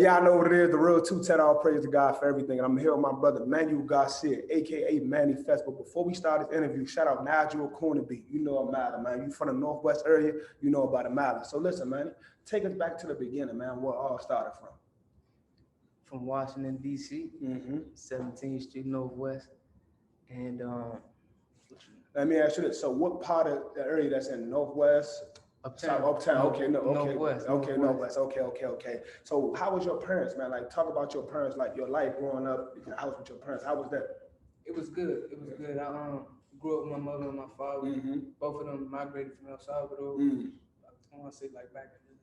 y'all know what it is. The real 210, all praise to God for everything. And I'm here with my brother, MANNY Garcia, a.k.a. Manny Fest. But before we start this interview, shout out Nigel Cornerbeat. You know about it, man. You from the Northwest area, you know about it, man. So listen, man, take us back to the beginning, man, where it all started from. From Washington, D.C., 17th Street Northwest. And let me ask you this. So what part of the area that's in Northwest? Uptown. Okay, Northwest. Northwest. Okay. So how was your parents, man? Like, talk about your parents, like your life growing up in the house with your parents. How was that? It was good. It was good. I grew up with my mother and my father. Both of them migrated from El Salvador. I want to say like back in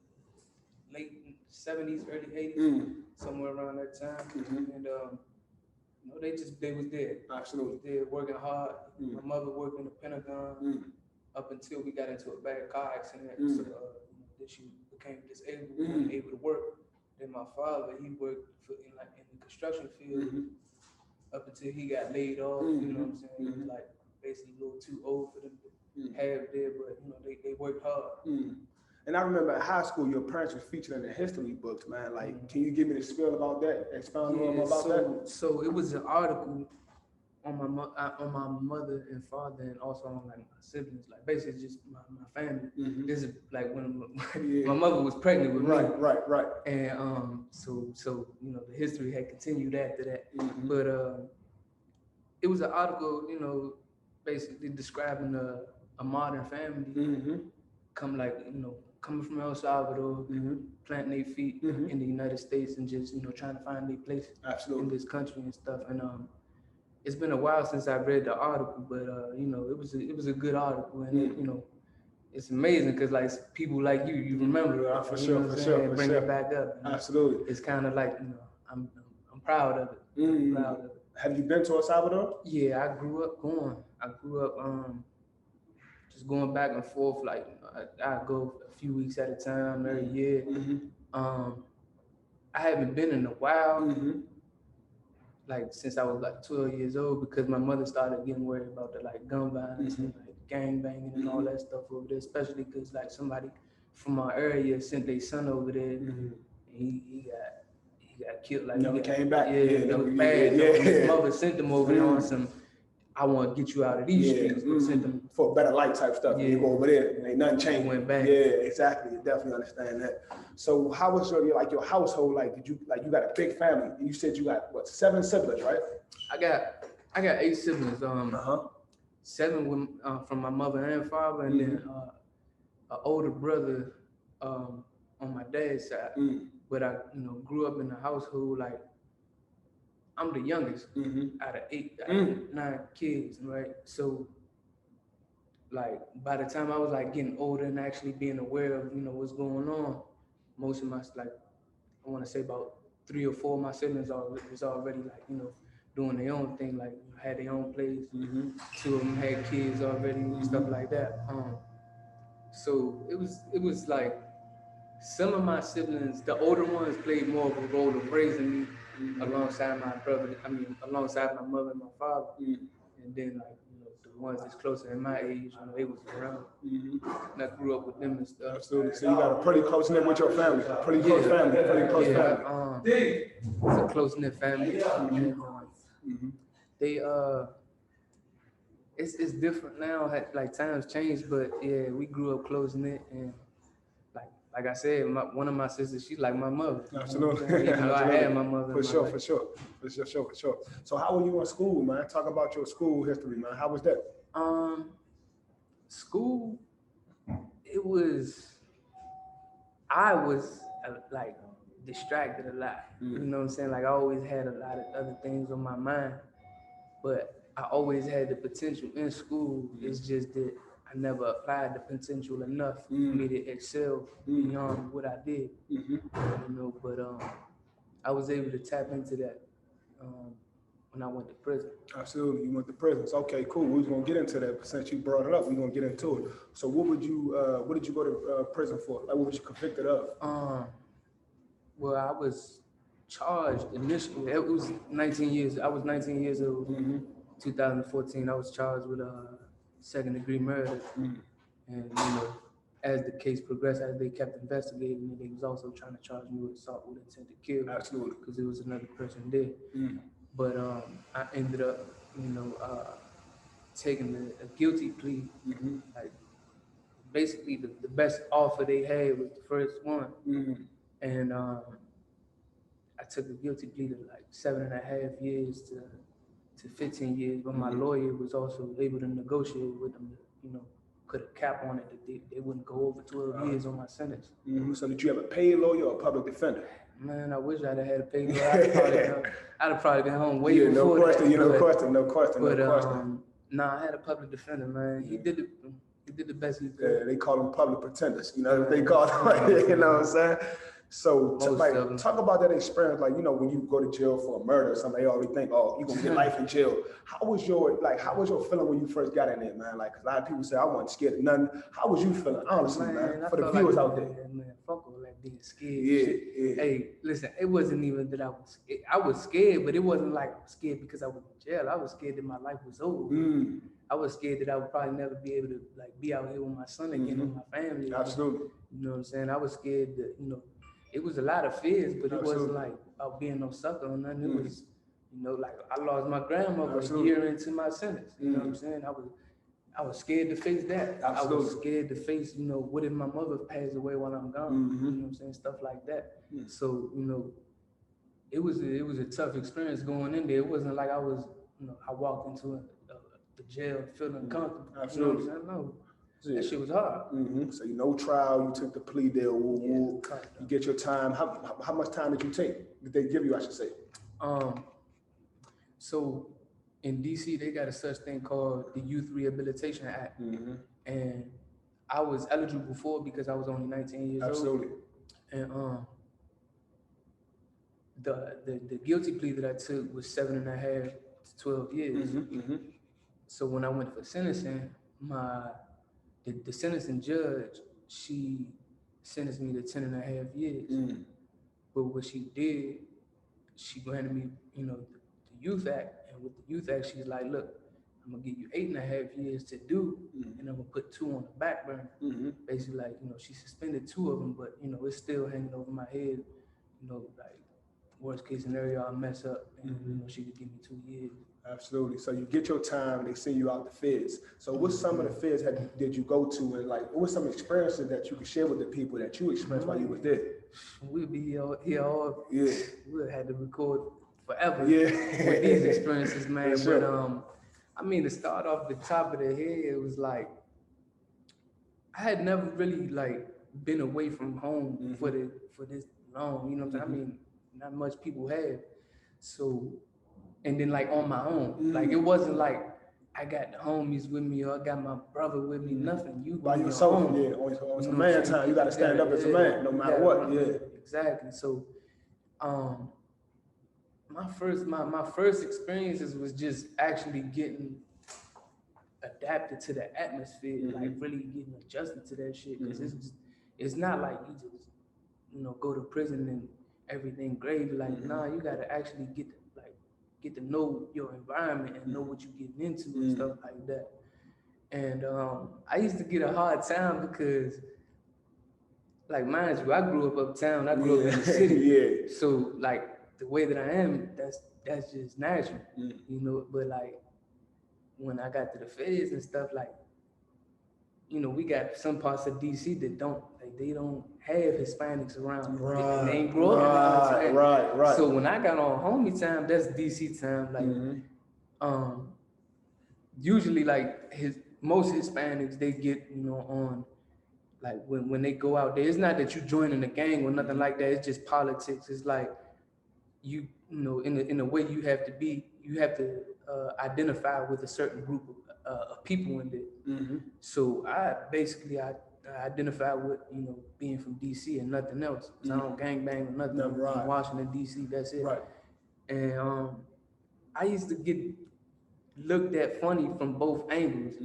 the late 70s, early 80s, somewhere around that time. And you know, they was there. Absolutely. They were working hard. My mother worked in the Pentagon. Up until we got into a bad car accident, so then she became disabled, wasn't able to work. Then my father, he worked in the construction field up until he got laid off. You know what I'm saying? He was like basically a little too old for them to have there, but you know they worked hard. And I remember in high school, your parents were featured in the history books, man. Like, can you give me the spiel about that? Expound a little more about that. So it was an article on my mother and father, and also on like my siblings, like basically just my family. This is like when my mother was pregnant with me. Right. And so you know the history had continued after that. But it was an article, you know, basically describing a modern family coming from El Salvador, planting their feet in the United States, and just trying to find their place in this country and stuff. And it's been a while since I read the article, but it was a good article, and it's amazing because like people like you remember it, for sure, bring it back up. Absolutely, it's kind of like I'm proud of it. I'm proud of it. Have you been to El Salvador? Yeah, I grew up going. Just going back and forth. Like I go a few weeks at a time every year. I haven't been in a while. Like since I was like 12 years old, because my mother started getting worried about the like gun violence and like gang banging and all that stuff over there, especially because like somebody from our area sent their son over there, and he got killed. Like never came back. Yeah, it was bad. His mother sent them over there on some, I want to get you out of these streets. Sent them for a better life type stuff. Yeah. You go over there, ain't nothing changed. Went back. Yeah, exactly. You definitely understand that. So how was your household? Like, did you you got a big family? You said you got what, 7 siblings, right? I got 8 siblings. 7 from my mother and father, and then an older brother on my dad's side. But I grew up in a household like I'm the youngest out of 9 kids, right? So like by the time I was like getting older and actually being aware of what's going on, most of my like I want to say about 3 or 4 of my siblings was already like doing their own thing, like had their own place. 2 of them had kids already and stuff like that. So it was like some of my siblings, the older ones, played more of a role of raising me alongside my brother. Alongside my mother and my father. And then like the ones that's closer in my age, they was around. And I grew up with them and stuff. Absolutely. So you got a pretty close knit with your family. Pretty close family. It's a close knit family. They it's different now. Like times changed, but yeah, we grew up close knit, and like I said, one of my sisters, she's like my mother. Absolutely. I had my mother. For sure. So how were you in school, man? Talk about your school history, man. How was that? School, I was like distracted a lot. You know what I'm saying? Like I always had a lot of other things on my mind, but I always had the potential in school. It's just that I never applied the potential enough for me to excel beyond what I did. But I was able to tap into that when I went to prison. Absolutely, you went to prison. Okay, cool. We're gonna get into that, but since you brought it up, we're gonna get into it. So, what did you go to prison for? Like, what was you convicted of? Well, I was charged initially. It was 19 years. I was 19 years old. 2014. I was charged with 2nd-degree murder, and as the case progressed, as they kept investigating it, they was also trying to charge me with assault with intent to kill. Absolutely. Because there was another person there. But I ended up, taking a guilty plea. Like basically the best offer they had was the first one. And I took a guilty plea to like 7.5 years to 15 years. But my lawyer was also able to negotiate with them to, put a cap on it that they wouldn't go over 12 years on my sentence. So did you have a paid lawyer or a public defender? Man, I wish I'd have had a paid lawyer. I'd have probably been home way before no question, that. No question. Nah, I had a public defender, man. He did the best he could. Yeah, they call them public pretenders. They call them. You know what I'm saying? So talk about that experience, like, when you go to jail for a murder or something, they already think, oh, you're gonna get life in jail. How was your feeling when you first got in there, man? Like, 'cause a lot of people say I wasn't scared of nothing. How was you feeling, honestly, man? For the viewers out there. Man, fuck all that being scared. Yeah. Hey, listen, it wasn't even that I was scared, but it wasn't like I was scared because I was in jail. I was scared that my life was over. I was scared that I would probably never be able to be out here with my son again, with my family. Absolutely. You know what I'm saying? I was scared that, it was a lot of fears, but it wasn't like about being no sucker or nothing. It was, like I lost my grandmother a year into my sentence. You know what I'm saying? I was scared to face that. I was scared to face, what if my mother passed away while I'm gone? You know what I'm saying? Stuff like that. So, it was a tough experience going in there. It wasn't like I was, I walked into the jail feeling uncomfortable. You know what I'm saying? No. That shit was hard. So no trial, you took the plea deal. You get your time. How much time did you take? Did they give you, I should say? So in DC, they got a such thing called the Youth Rehabilitation Act, and I was eligible for it because I was only 19 years old. And the guilty plea that I took was 7.5 to 12 years. So when I went for sentencing, the sentencing judge, she sentenced me to 10.5 years. But what she did, she granted me, the Youth Act. And with the Youth Act, she's like, look, I'm gonna give you 8.5 years to do, and I'm gonna put 2 on the back burner. Basically, like, she suspended 2 of them, but it's still hanging over my head. Like worst case scenario, I mess up, and she could give me 2 years. Absolutely. So you get your time, they send you out the feds. So what's some of the feds did you go to, and like what were some experiences that you could share with the people that you experienced while you were there? We'll be here all we'll have to record forever with these experiences, man. Sure. But to start off the top of the head, it was like I had never really like been away from home for this long, you know what I'm saying? Not much people have. So, and then like on my own, like it wasn't like I got the homies with me or I got my brother with me, nothing. You by yourself, on some man time, you gotta stand up as a man, no matter what. Exactly. So, my first experiences was just actually getting adapted to the atmosphere, like really getting adjusted to that shit. Because it's not like you just go to prison and everything gravy. Like nah, you gotta actually get to know your environment and know what you're getting into and stuff like that. And I used to get a hard time because, like, mind you, I grew up uptown. I grew up in the city. So like the way that I am, that's just natural, But like when I got to the feds and stuff, like, we got some parts of DC that don't have Hispanics around. Right. They ain't grow up in Right. So when I got on homie time, that's DC time. Like, usually like most Hispanics, they get, on like when they go out there, it's not that you joining a gang or nothing like that. It's just politics. It's like in the way you have to identify with a certain group of people in there. So I identify with being from DC and nothing else. So I don't gangbang or nothing. I'm from Washington DC. That's it. Right. And I used to get looked at funny from both angles.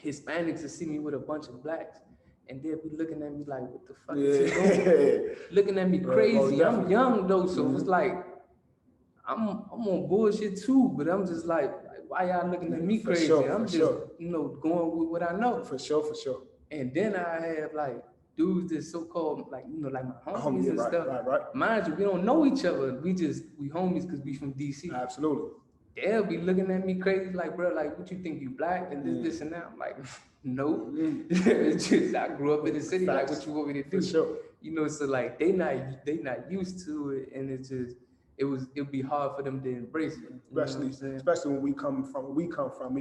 Hispanics would see me with a bunch of blacks, and they'd be looking at me like, "What the fuck is he doing?" Looking at me crazy. I'm young though, so it's like I'm on bullshit too. But I'm just like why y'all looking at me crazy? I'm just going with what I know. For sure. And then I have like dudes that so-called like, you know, like my homies and stuff. Right. Mind you, we don't know each other. We homies because we from DC. Absolutely. They'll be looking at me crazy, like, bro, like, what you think, you black and this and that? I'm like, no. It's just I grew up in the city. Facts. Like, what you want me to do? For sure. You know, so like they not used to it, and it'd be hard for them to embrace it. Especially when we come from, we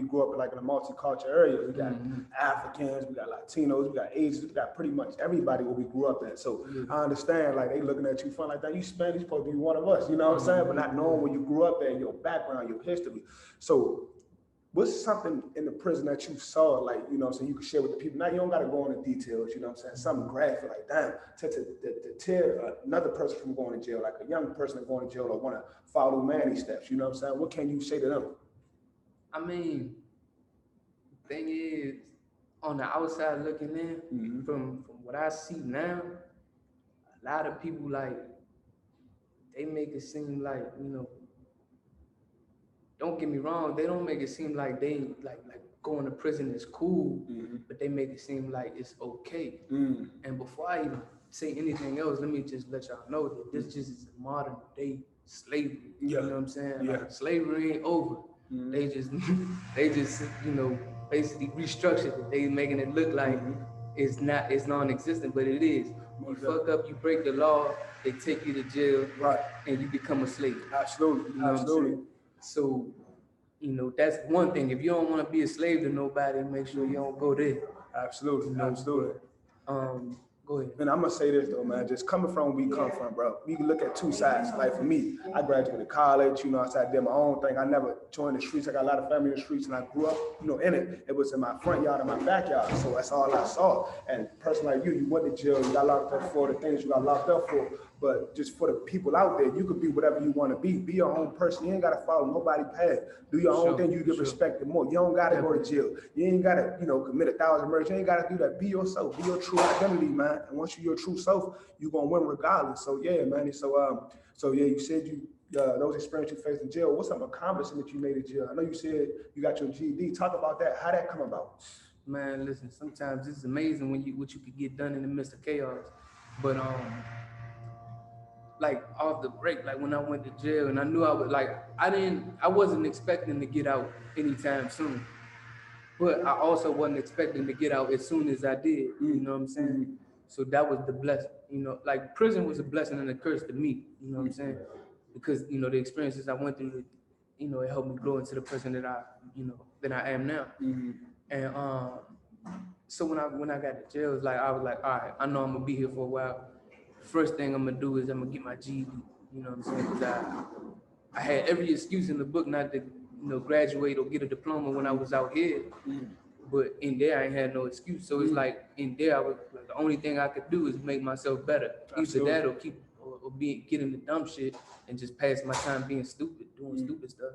grew up like in a multicultural area. We got Africans, we got Latinos, we got Asians, we got pretty much everybody where we grew up at. So I understand, like, they looking at you fun like that. You Spanish, supposed to be one of us, you know what I'm saying? But not knowing where you grew up at, your background, your history. So what's something in the prison that you saw, like, you know what I'm saying, you can share with the people? Now, you don't got to go into details, you know what I'm saying? Something graphic, like, damn, to tear another person from going to jail, like a young person going to jail or want to follow Manny steps, you know what I'm saying? What can you say to them? I mean, the thing is, on the outside looking in, from what I see now, a lot of people, like, they make it seem like, you know, don't get me wrong, they don't make it seem like they like going to prison is cool, but they make it seem like it's okay. And before I even say anything else, let me just let y'all know that this just is a modern day slavery. You know what I'm saying? Like, slavery ain't over. They just you know, basically restructured it. They making it look like it's non-existent, but it is. You fuck up, you break the law, they take you to jail, and you become a slave. Absolutely. You know Absolutely. So, you know, that's one thing. If you don't want to be a slave to nobody, make sure you don't go there. Absolutely. You know? Absolutely. Go ahead. And I'm gonna say this though, man. Just coming from where we come from, bro. We can look at two sides. Like for me, I graduated college. You know, I did my own thing. I never joined the streets. I got a lot of family in the streets, and I grew up, you know, in it. It was in my front yard and my backyard. So that's all I saw. And a person like you went to jail. You got locked up for the things you got locked up for. But just for the people out there, you could be whatever you want to be. Be your own person. You ain't got to follow nobody's path. Do your own thing. You get respected more. You don't got to go to jail. You ain't got to, you know, commit 1,000 murders. You ain't got to do that. Be yourself. Be your true identity, man. And once you're your true self, you're going to win regardless. So, yeah, man. So yeah, you said those experiences you faced in jail. What's some accomplishment that you made in jail? I know you said you got your GED. Talk about that. How that come about? Man, listen, sometimes it's amazing what you could get done in the midst of chaos. But, like off the break, like when I went to jail and I knew I wasn't expecting to get out anytime soon, but I also wasn't expecting to get out as soon as I did, you know what I'm saying? So that was the blessing, you know, like prison was a blessing and a curse to me, you know what I'm saying? Because, you know, the experiences I went through, you know, it helped me grow into the person that I am now. And so when I got to jail, I was like, all right, I know I'm gonna be here for a while. First thing I'm gonna do is I'm gonna get my GED. You know what I'm saying? Because I had every excuse in the book not to, you know, graduate or get a diploma when I was out here. But in there I ain't had no excuse. So it's like in there I was like, the only thing I could do is make myself better. Absolutely. Either that or getting the dumb shit and just pass my time being stupid, doing stupid stuff.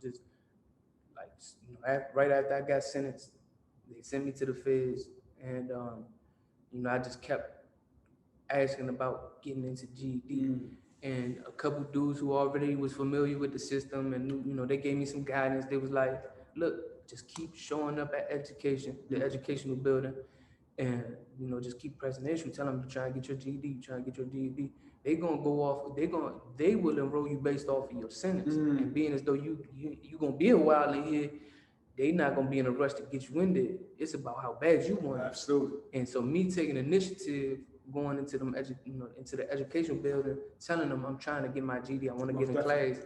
Just like, you know, right after I got sentenced, they sent me to the feds, and you know, I just kept asking about getting into GED, and a couple dudes who already was familiar with the system and knew, you know, they gave me some guidance. They was like, look, just keep showing up at the educational building, and, you know, just keep pressing the issue. Tell them you're trying to get your GED, They gonna go off. They will enroll you based off of your sentence, and being as though you gonna be a while in here. They not gonna be in a rush to get you in there. It's about how bad you want it. Absolutely. And so me taking initiative, going into them, into the education building, telling them I'm trying to get my GED, I want to get in class,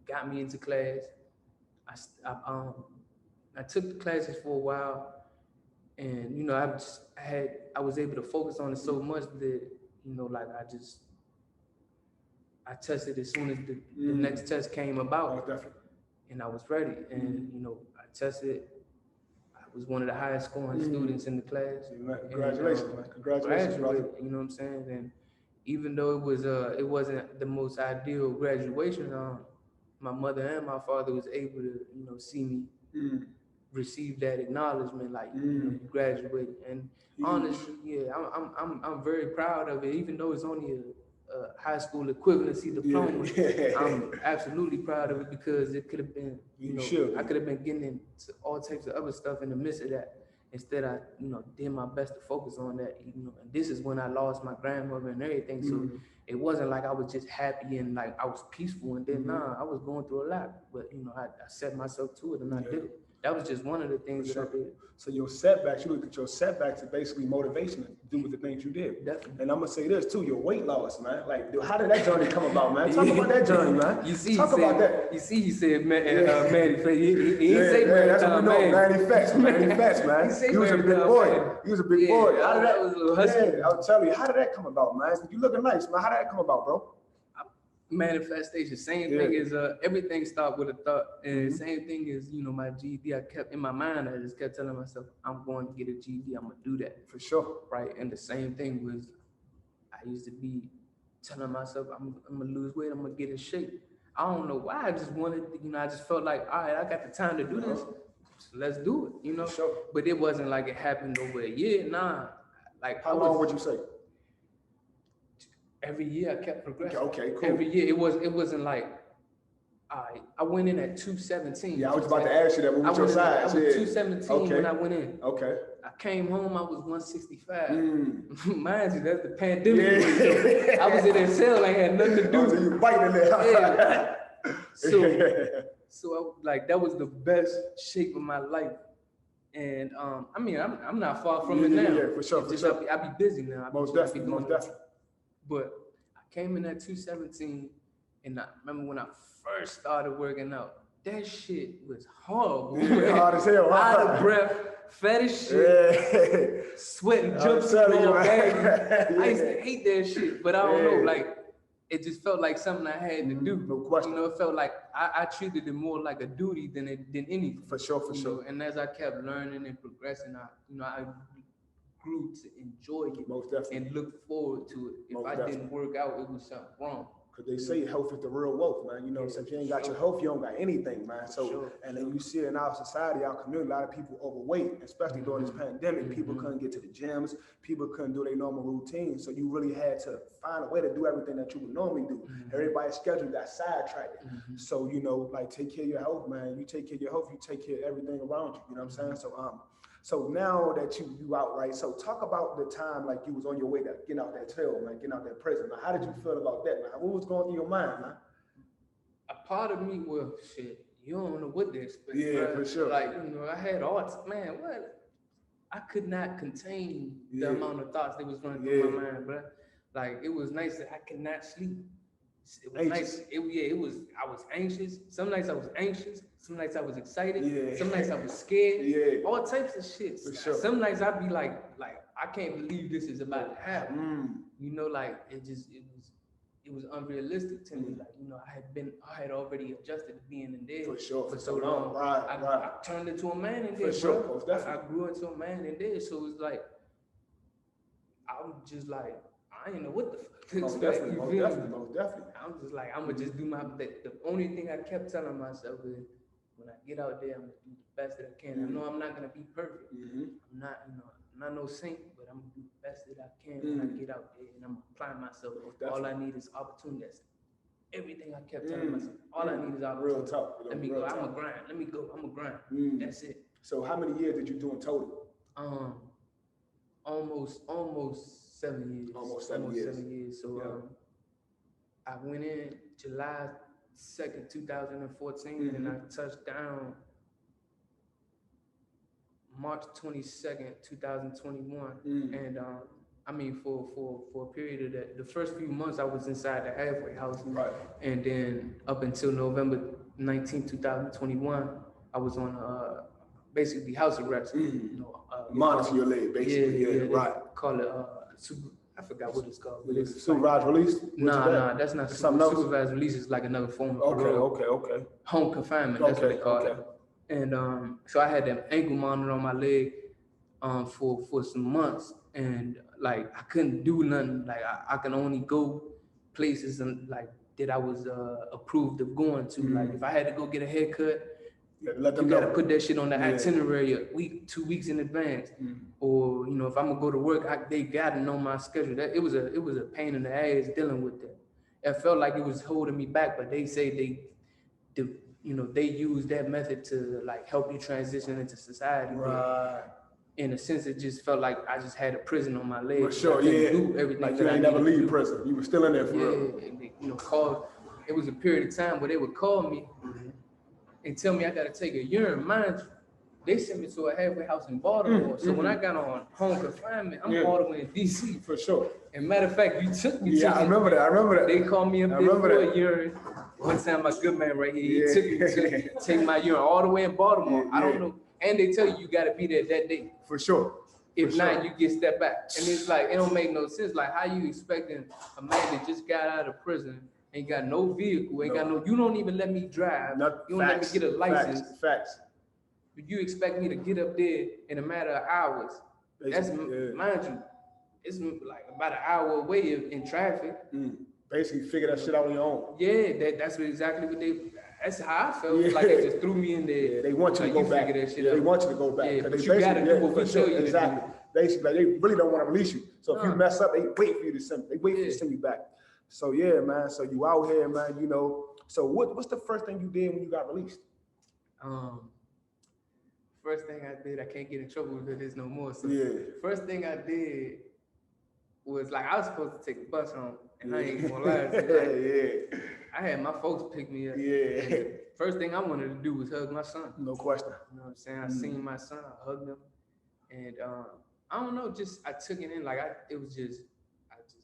got me into class. I took the classes for a while, and, you know, I was able to focus on it so much that, you know, like I tested as soon as the next test came about, and I was ready. And, you know, I tested. I was one of the highest scoring students in the class. Congratulations, man. Congratulations, brother. You know what I'm saying? And even though it wasn't the most ideal graduation, my mother and my father was able to, you know, see me receive that acknowledgement, like, you know, you graduated. And honestly, yeah, I'm very proud of it, even though it's only a high school equivalency diploma. I'm absolutely proud of it, because it could have been, you know, I could have been getting into all types of other stuff in the midst of that. instead I, did my best to focus on that, and this is when I lost my grandmother and everything. So it wasn't like I was just happy and like I was peaceful, and then I was going through a lot, but I set myself to it and I did it. That was just one of the things that I did. So your setbacks, you look at your setbacks as basically motivation to do with the things you did. Definitely. And I'm gonna say this too, your weight loss, man. Like, how did that journey come about, man? Talk about that journey, man. Talk about that. You see, he said, Manny, he didn't say Manny. That's what we know, Manny Fats, man. He was a big boy. He was a big boy. How did that? I'll tell you, how did that come about, man? You looking nice, man. How did that come about, bro? Manifestation, same thing is everything starts with a thought, and same thing is my GED. I kept in my mind, I just kept telling myself, I'm going to get a GED, I'm gonna do that for sure, right? And the same thing was, I used to be telling myself, I'm gonna lose weight, I'm gonna get in shape. I don't know why, I just wanted, I just felt like, all right, I got the time to do this, so let's do it, For sure. But it wasn't like it happened over a year, nah. Like how long would you say? Every year I kept progressing. Okay, cool. Every year it wasn't like, all right, I went in at 217. Yeah, I was about to ask you that. What was your size? I was 217 when I went in. Okay. I came home, I was 165. Mind you, that's the pandemic. So I was in that cell, I had nothing to do. So you biting there. So like that was the best shape of my life. And I'm not far from it now. Yeah, for sure. I be busy now. Most definitely. But I came in at 217, and I remember when I first started working out, that shit was horrible. Hard as hell. Out of breath, fat as shit, sweating, jumping all baggy. I used to hate that shit, but I don't know, like, it just felt like something I had to do. No question. It felt like I treated it more like a duty than anything. For sure. And as I kept learning and progressing, I grew to enjoy it. Most definitely. And look forward to it. If I didn't work out, it was something wrong. Because they say health is the real wealth, man. So if you ain't got your health, you don't got anything, man. So, and then you see in our society, our community, a lot of people overweight, especially during this pandemic. People couldn't get to the gyms. People couldn't do their normal routine. So you really had to find a way to do everything that you would normally do. Everybody's schedule got sidetracked. So, like, take care of your health, man. You take care of your health, you take care of everything around you. You know what I'm saying? So now that you out, right? So talk about the time like you was on your way to getting out that jail, man, getting out that prison. Now, how did you feel about that, man? What was going through your mind, man? A part of me was, shit, you don't know what to expect. Yeah, bro. for sure. Like, I had all, man, what? I could not contain the amount of thoughts that was running through my mind, bro. Like, it was nice that I could not sleep. It was nice. I was anxious. Some nights I was anxious. Some nights I was excited. Some nights I was scared. All types of shit. For sure. Some nights I'd be like, I can't believe this is about to happen. Like it was unrealistic to me. Like, I had already adjusted to being in there for so long. Right. I turned into a man in there. For sure. I grew into a man in there. So it's like, I'm just like, I ain't know what the fuck. Most definitely. I'm just like, I'm gonna just do the only thing I kept telling myself is, when I get out there, I'm gonna do the best that I can. I know I'm not gonna be perfect. I'm not no saint, but I'm gonna do the best that I can when I get out there, and I'm applying myself. All I need is opportunity. That's everything I kept telling myself. All I need is opportunity. Real talk. Let me go. I'm a grind. Let me go. I'm a grind. That's it. So how many years did you do in total? Almost 7 years. Almost 7 years. So I went in July 2nd, 2014, and I touched down March 22nd, 2021. And for a period of that, the first few months I was inside the halfway house. Right. And then up until November 19, 2021, I was on basically house arrest. Monitor your leg, basically. Right. Call it I forgot what it's called. But it's supervised release? Nah, that's not supervised release. Is like another form of parole. Okay. Home confinement. That's what they call it. And so I had that ankle monitor on my leg for some months, and like I couldn't do nothing. Like I can only go places and like that I was approved of going to. Like if I had to go get a haircut, you gotta put that shit on the itinerary a week, 2 weeks in advance. Or if I'm gonna go to work, they gotta know my schedule. It was a pain in the ass dealing with that. It felt like it was holding me back, but they say they use that method to like help you transition into society. Right. in a sense, it just felt like I just had a prison on my legs. For sure, yeah. Do everything like that you ain't never leave prison. You were still in there for real. And they, it was a period of time where they would call me and tell me I got to take a urine. Mind you, they sent me to a halfway house in Baltimore. So when I got on home confinement, I'm all the way in DC. For sure. And matter of fact, you took me. Yeah, I remember that. They called me up there for a urine. One time, my good man right here, he took me to take my urine all the way in Baltimore. I don't know. And they tell you got to be there that day. For sure. If not, you get stepped back. And it's like, it don't make no sense. Like, how you expecting a man that just got out of prison, ain't got no vehicle, got no, you don't even let me drive. You don't let me get a license. Facts. You expect me to get up there in a matter of hours. Basically, mind you, it's like about an hour away in traffic. Basically, figure that shit out on your own. Yeah, that's exactly what that's how I felt. Like they just threw me in there. Yeah, they want you to go back. That shit out. They want you to go back. Yeah, but you gotta do what we tell you to do. Basically, like, they really don't want to release you. So if you mess up, they wait for you to send. They wait for you to send you back. So yeah, man. So you out here, man. You know. So what's the first thing you did when you got released? First thing I did, I can't get in trouble with this no more. So first thing I did was like I was supposed to take the bus home, and I ain't gonna lie to you. I had my folks pick me up. First thing I wanted to do was hug my son. No question. You know what I'm saying? I seen my son, I hugged him, and I don't know, just I took it in like I just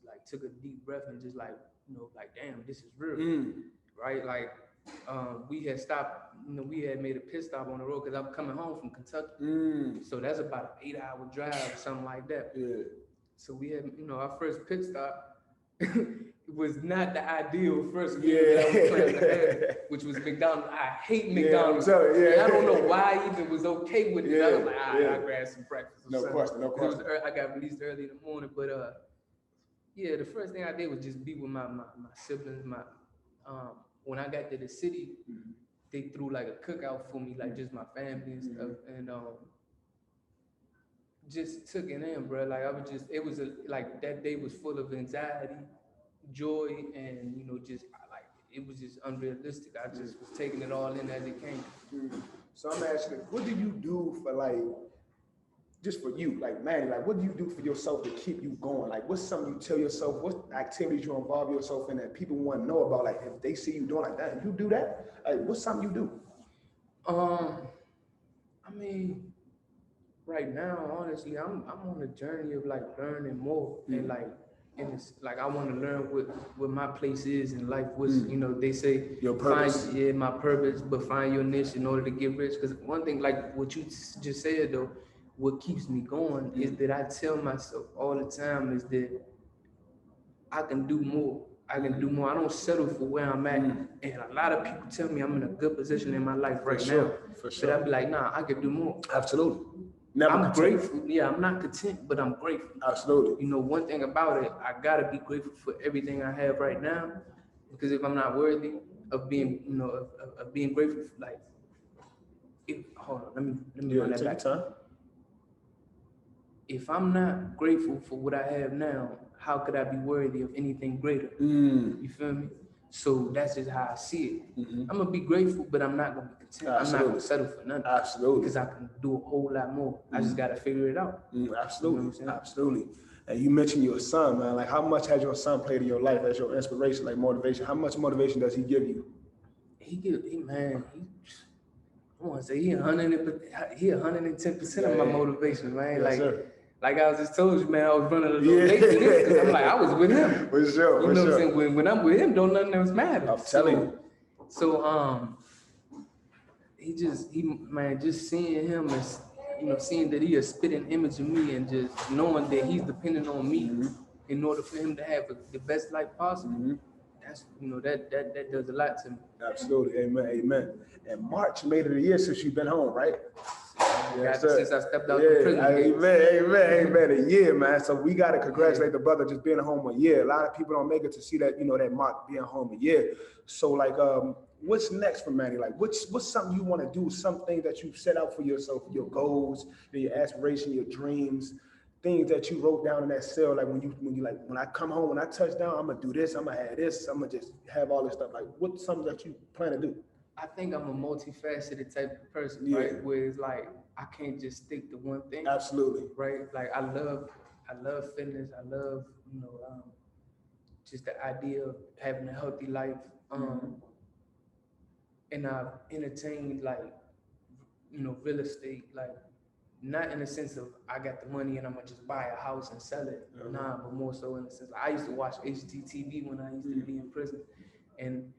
like took a deep breath and just like, you know, like damn, this is real, right? Like we had stopped, you know, we had made a pit stop on the road because I'm coming home from Kentucky, so that's about an 8-hour drive or something like that. So we had, you know, our first pit stop. Was not the ideal first meal that I was planning to have, which was McDonald's. I hate McDonald's. And I don't know why I even was okay with it. I was like, I'll grab some breakfast. No question. I got released early in the morning, but the first thing I did was just be with my siblings. When I got to the city, they threw like a cookout for me, like just my family and stuff, and just took it in, bro. Like it was like that day was full of anxiety, joy, and you know, just like it was just unrealistic. I just was taking it all in as it came. So I'm asking, what do you do for like, just for you, like Manny, like what do you do for yourself to keep you going? Like what's something you tell yourself, what activities you involve yourself in that people want to know about? Like if they see you doing like that, you do that? Like what's something you do? I mean, right now, honestly, I'm on a journey of like learning more and like, and it's like I want to learn what my place is in life. What's you know, they say your purpose. Find my purpose, but find your niche in order to get rich. Because one thing, like what you just said though, what keeps me going is that I tell myself all the time is that I can do more. I can do more. I don't settle for where I'm at. And a lot of people tell me I'm in a good position in my life right now. For sure. But I'd be like, nah, I can do more. Absolutely. I'm grateful. Yeah, I'm not content, but I'm grateful. Absolutely. You know, one thing about it, I gotta be grateful for everything I have right now, because if I'm not worthy of being, you know, of being grateful, for, like, hold on, let me run that back. Time. If I'm not grateful for what I have now, how could I be worthy of anything greater? You feel me? So that's just how I see it. I'm gonna be grateful, but I'm not gonna be content. I'm not gonna settle for nothing. Absolutely. Because I can do a whole lot more. I just gotta figure it out. Absolutely. You know absolutely. And you mentioned your son, man. Like, how much has your son played in your life as your inspiration, like motivation? How much motivation does he give you? I want to say he 110% of my motivation, man. Yes, sir. Like I was just told you, man, I was running a little late to this because I'm like, I was with him. For sure. You know what I'm saying? When I'm with him, don't nothing else matter. I'm telling you. So just seeing him as, you know, seeing that he is a spitting image of me and just knowing that he's depending on me in order for him to have the best life possible. That's, you know, that does a lot to me. Absolutely. Amen. And March made it a year since you've been home, right? Yes, since I stepped out of prison. Amen. A year, man. So we got to congratulate the brother just being home a year. A lot of people don't make it to see that, you know, that Mark being home a year. So like, what's next for Manny? Like, what's something you want to do? Something that you set out for yourself, your goals, your aspirations, your dreams, things that you wrote down in that cell. Like when you like, when I come home, when I touch down, I'm gonna do this. I'm gonna have this. I'm gonna just have all this stuff. Like, what's something that you plan to do? I think I'm a multifaceted type of person, right? Where it's like I can't just stick to one thing. Absolutely. Right? Like I love fitness. I love, just the idea of having a healthy life. And I've entertained like, real estate, like not in the sense of I got the money and I'm gonna just buy a house and sell it. Nah, but more so in the sense I used to watch HGTV when I used to be in prison, and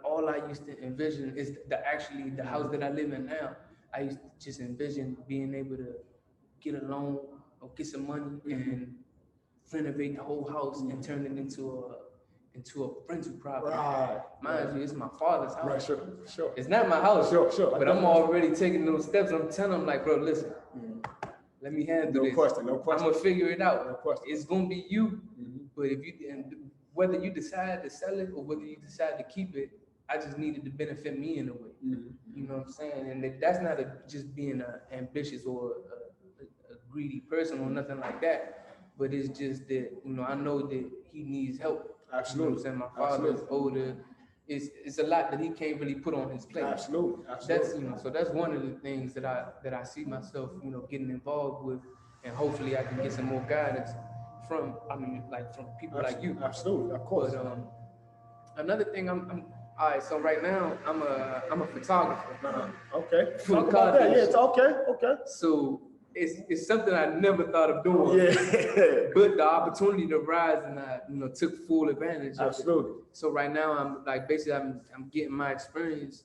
all I used to envision is the house that I live in now. I used to just envision being able to get a loan or get some money and renovate the whole house and turn it into a rental property. Right. Mind you, it's my father's house. Right, sure. It's not my house. Sure. But I'm already taking those steps. I'm telling him, like, bro, listen, let me handle this. No question. I'm gonna figure it out. No question. It's gonna be you. But whether you decide to sell it or whether you decide to keep it, I just needed to benefit me in a way. You know what I'm saying? And that's not just being an ambitious or a greedy person or nothing like that. But it's just that, I know that he needs help. Absolutely. You know what I'm saying? My father's older. It's a lot that he can't really put on his plate. Absolutely. That's so that's one of the things that I see myself, getting involved with, and hopefully I can get some more guidance from people like you. Absolutely, of course. But another thing, I'm all right. So right now I'm a photographer. Okay. Talk about that. Yeah, it's okay. So it's something I never thought of doing. Yeah. But the opportunity to rise, and I took full advantage of it. Absolutely. So right now I'm like basically I'm getting my experience.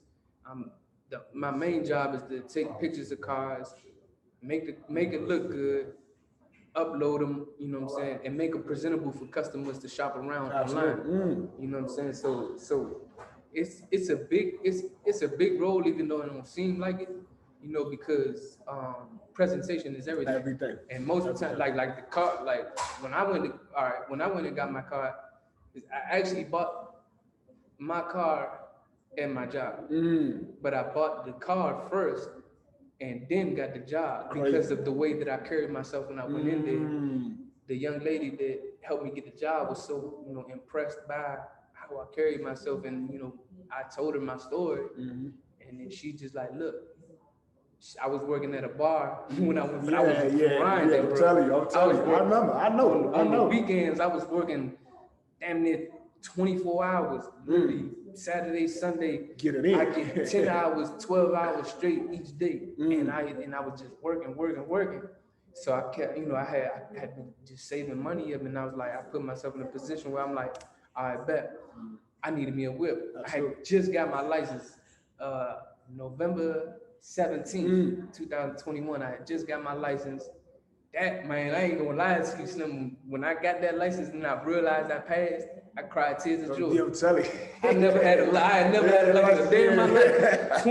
My main job is to take pictures of cars, make it look good, upload them, you know what I'm saying, and make them presentable for customers to shop around online. You know what I'm saying? So it's a big role, even though it don't seem like it, because presentation is everything. Everything. And most of the time, like the car, like when I went and got my car, I actually bought my car and my job. But I bought the car first and then got the job because of the way that I carried myself when I went in there. The young lady that helped me get the job was so, impressed by how I carried myself, and I told her my story, and then she just like, look, I was working at a bar when I was grinding, I'm telling you. I know. On the weekends, I was working damn near 24 hours, literally Saturday, Sunday. Get it in. I get 10 hours, 12 hours straight each day, and I was just working. So I kept, I had been just saving money up, and I was like, I put myself in a position where I'm like, I bet I needed me a whip. Absolutely. I had just got my license, November 17th, 2021. I had just got my license. That, man, I ain't gonna lie to you, Slim. When I got that license and I realized I passed, I cried tears of joy. I'm telling you. I never had a license a day in my life.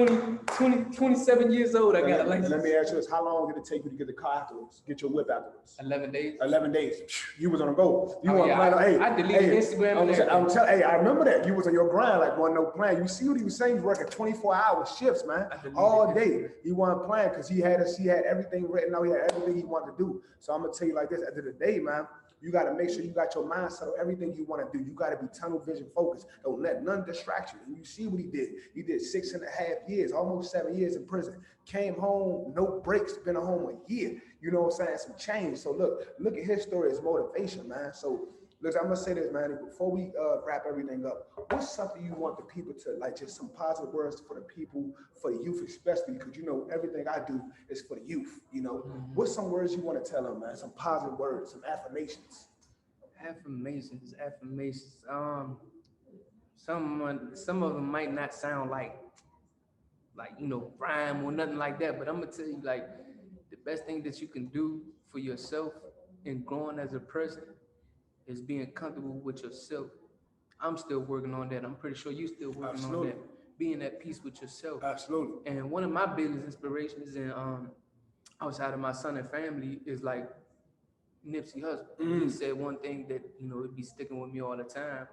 27 years old, I got a license. Let me ask you this. How long did it take you to get the car afterwards? Get your whip afterwards? 11 days. 11 days. You was on a go. You I deleted Instagram and everything. I remember that. You was on your grind, like wasn't no plan. You see what he was saying? He was working 24-hour shifts, man. All day. He wasn't playing because he had everything written out. He had everything he wanted to do. So I'm gonna tell you like this, at the end of the day, man, you got to make sure you got your mindset on everything you want to do. You got to be tunnel vision focused. Don't let none distract you. And you see what he did. He did 6.5 years, almost 7 years in prison. Came home, no breaks, been at home a year. You know what I'm saying? Some change. So look at his story as motivation, man. So look, I'm gonna say this, man. Before we wrap everything up, what's something you want the people to like? Just some positive words for the people, for the youth, especially because everything I do is for the youth. What's some words you want to tell them, man? Some positive words, some affirmations. Affirmations. Some of them might not sound like rhyme or nothing like that, but I'm gonna tell you, like, the best thing that you can do for yourself in growing as a person is being comfortable with yourself. I'm still working on that. I'm pretty sure you still working on that. Being at peace with yourself. Absolutely. And one of my biggest inspirations in outside of my son and family is like Nipsey Hussle. He said one thing that it'd be sticking with me all the time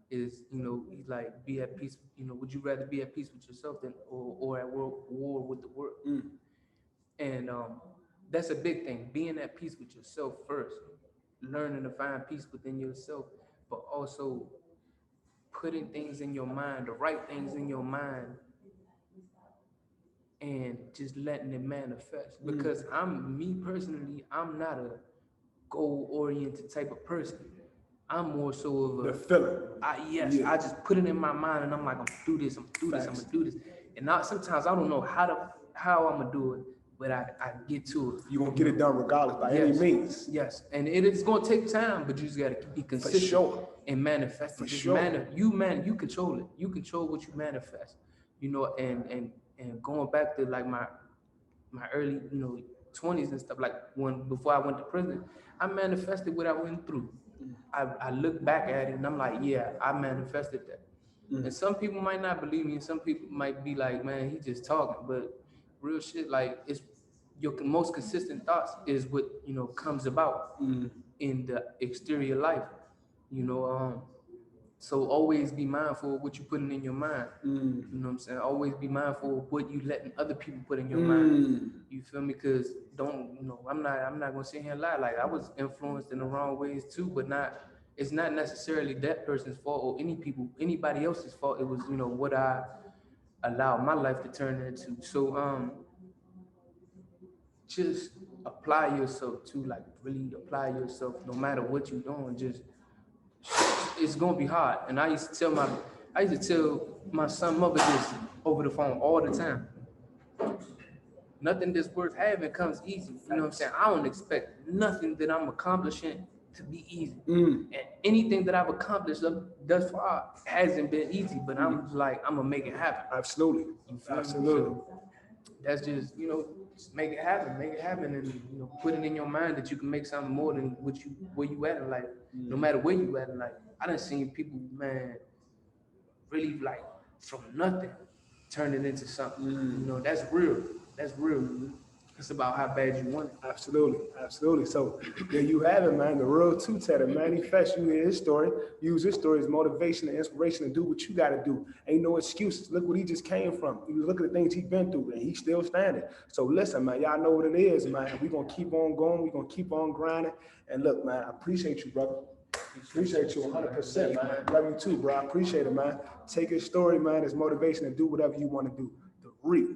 is he's like, be at peace. Would you rather be at peace with yourself than or at war with the world? And that's a big thing. Being at peace with yourself first. Learning to find peace within yourself, but also putting things in your mind, the right things in your mind, and just letting it manifest. Because me personally, I'm not a goal-oriented type of person. I'm more so of the feeling. I just put it in my mind and I'm like, I'm gonna do this, I'm gonna do this. And now sometimes I don't know how I'm gonna do it, but I get to it. You're gonna get it done regardless by any means. Yes, and it's gonna take time, but you just gotta be consistent and manifest it. You control it. You control what you manifest. You know, and going back to like my early, 20s and stuff, like before I went to prison, I manifested what I went through. I look back at it and I'm like, yeah, I manifested that. And some people might not believe me, and some people might be like, man, he just talking. But real shit, like, it's your most consistent thoughts is what comes about in the exterior life. So always be mindful of what you're putting in your mind. You know what I'm saying? Always be mindful of what you letting other people put in your mind. You feel me? Because I'm not gonna sit here and lie. Like, I was influenced in the wrong ways too, but it's not necessarily that person's fault or anybody else's fault. It was, what I allowed my life to turn into. So just apply yourself to, like, really apply yourself no matter what you're doing. Just, it's gonna be hard. And I used to tell my son mother this over the phone all the time. Nothing that's worth having comes easy. You know what I'm saying? I don't expect nothing that I'm accomplishing to be easy. And anything that I've accomplished thus far hasn't been easy, but I'm like, I'm gonna make it happen. Absolutely. So that's just, just make it happen, and put it in your mind that you can make something more than where you at in life. No matter where you at in life. I done seen people, man, really, like, from nothing turn it into something. That's real. It's about how bad you want it. Absolutely. So there you have it, man. The real two-tatter manifest. You hear his story. Use his story as motivation and inspiration to do what you got to do. Ain't no excuses. Look what he just came from. You look at the things he's been through, and he's still standing. So listen, man, y'all know what it is, man. We're going to keep on going. We're going to keep on grinding. And look, man, I appreciate you, brother. Appreciate you 100%, man. Love you too, bro. I appreciate it, man. Take his story, man, as motivation and do whatever you want to do. The real.